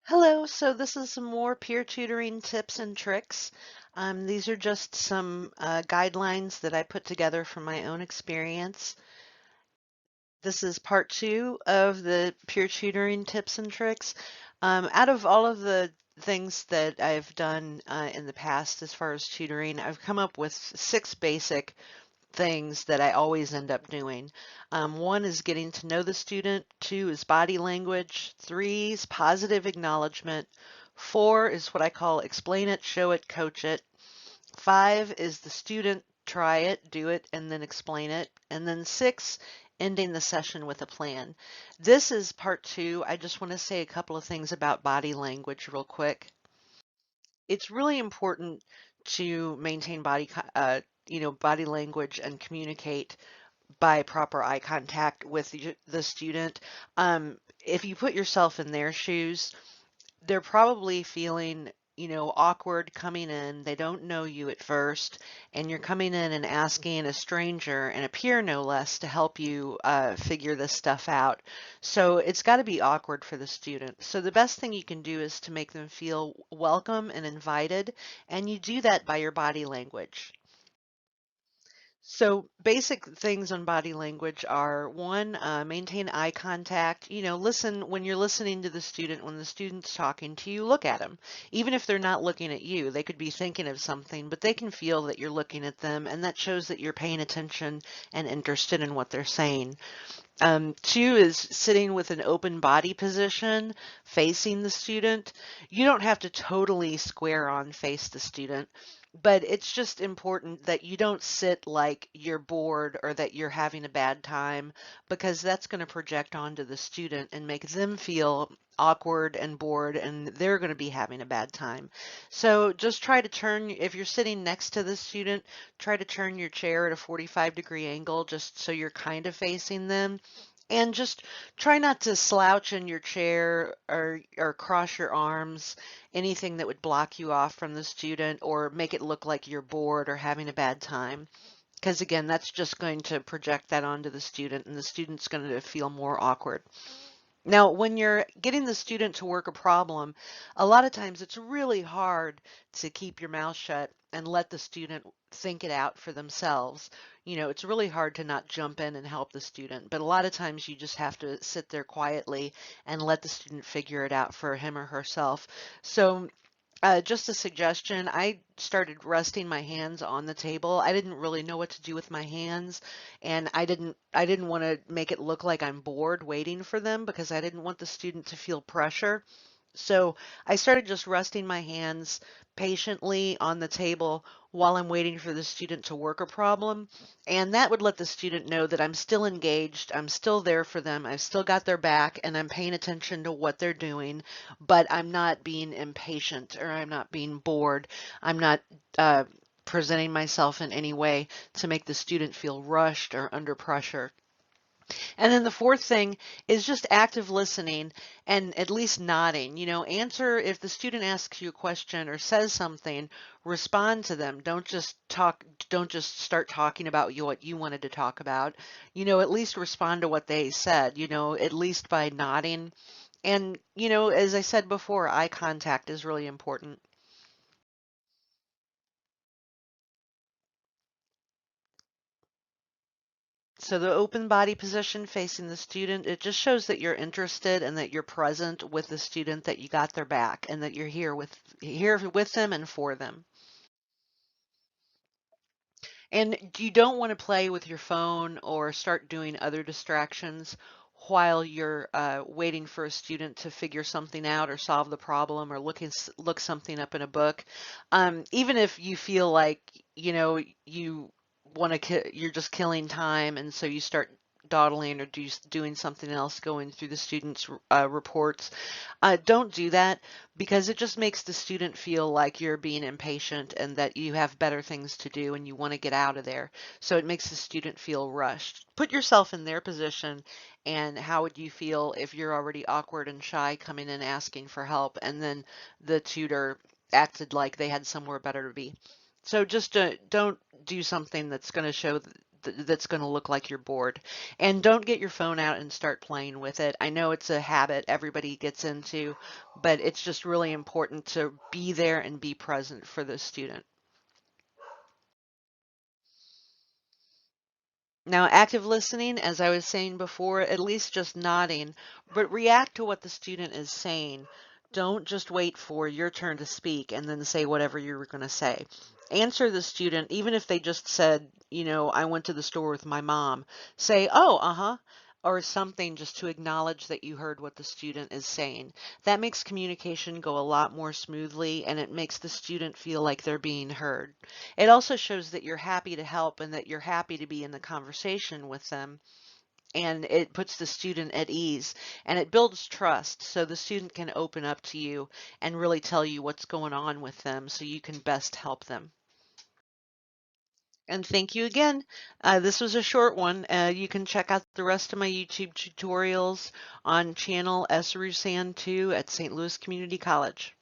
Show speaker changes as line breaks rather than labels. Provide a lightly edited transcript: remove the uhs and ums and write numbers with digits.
Hello, so this is some more peer tutoring tips and tricks. These are just some guidelines that I put together from my own experience. This is part two of the peer tutoring tips and tricks. Out of all of the things that I've done in the past as far as tutoring, I've come up with six basic things that I always end up doing. One is getting to know the student, two is body language, three is positive acknowledgement, four is what I call explain it, show it, coach it, five is the student try it, do it, and then explain it, and then six, ending the session with a plan. This is part two. I just want to say a couple of things about body language real quick. It's really important to maintain body language and communicate by proper eye contact with the student. If you put yourself in their shoes, they're probably feeling, awkward coming in. They don't know you at first, and you're coming in and asking a stranger and a peer, no less, to help you figure this stuff out. So it's got to be awkward for the student. So the best thing you can do is to make them feel welcome and invited, and you do that by your body language. So basic things on body language are one, maintain eye contact. Listen when you're listening to the student, when the student's talking to you, look at them. Even if they're not looking at you, they could be thinking of something, but they can feel that you're looking at them, and that shows that you're paying attention and interested in what they're saying. Two is sitting with an open body position, facing the student. You don't have to totally square on face the student, but it's just important that you don't sit like you're bored or that you're having a bad time, because that's going to project onto the student and make them feel awkward and bored, and they're going to be having a bad time. So just try to turn, if you're sitting next to the student, try to turn your chair at a 45-degree angle just so you're kind of facing them. And just try not to slouch in your chair or cross your arms, anything that would block you off from the student or make it look like you're bored or having a bad time. Because again, that's just going to project that onto the student, and the student's going to feel more awkward. Now, when you're getting the student to work a problem, a lot of times it's really hard to keep your mouth shut and let the student think it out for themselves. It's really hard to not jump in and help the student, but a lot of times you just have to sit there quietly and let the student figure it out for him or herself. So just a suggestion. I started resting my hands on the table. I didn't really know what to do with my hands, and I didn't want to make it look like I'm bored waiting for them because I didn't want the student to feel pressure. So I started just resting my hands patiently on the table while I'm waiting for the student to work a problem. And that would let the student know that I'm still engaged, I'm still there for them, I've still got their back, and I'm paying attention to what they're doing, but I'm not being impatient or I'm not being bored. I'm not uh, presenting myself in any way to make the student feel rushed or under pressure. And then the fourth thing is just active listening and at least nodding. Answer if the student asks you a question or says something, respond to them. Don't just start talking about what you wanted to talk about. At least respond to what they said, at least by nodding. And, as I said before, eye contact is really important. So the open body position facing the student, it just shows that you're interested and that you're present with the student, that you got their back and that you're here with them and for them. And you don't want to play with your phone or start doing other distractions while you're waiting for a student to figure something out or solve the problem or look something up in a book. Even if you feel like, you you're just killing time, and so you start dawdling or doing something else, going through the students' reports. Don't do that, because it just makes the student feel like you're being impatient and that you have better things to do and you want to get out of there. So it makes the student feel rushed. Put yourself in their position, and how would you feel if you're already awkward and shy coming in asking for help, and then the tutor acted like they had somewhere better to be. So just don't do something that's going to show that's going to look like you're bored. And don't get your phone out and start playing with it. I know it's a habit everybody gets into, but it's just really important to be there and be present for the student. Now, active listening, as I was saying before, at least just nodding, but react to what the student is saying. Don't just wait for your turn to speak and then say whatever you're going to say. Answer the student, even if they just said, I went to the store with my mom. Say, oh, uh-huh, or something just to acknowledge that you heard what the student is saying. That makes communication go a lot more smoothly and it makes the student feel like they're being heard. It also shows that you're happy to help and that you're happy to be in the conversation with them. And it puts the student at ease and it builds trust so the student can open up to you and really tell you what's going on with them so you can best help them. And thank you again. This was a short one. You can check out the rest of my YouTube tutorials on channel S. Rusan 2 at St. Louis Community College.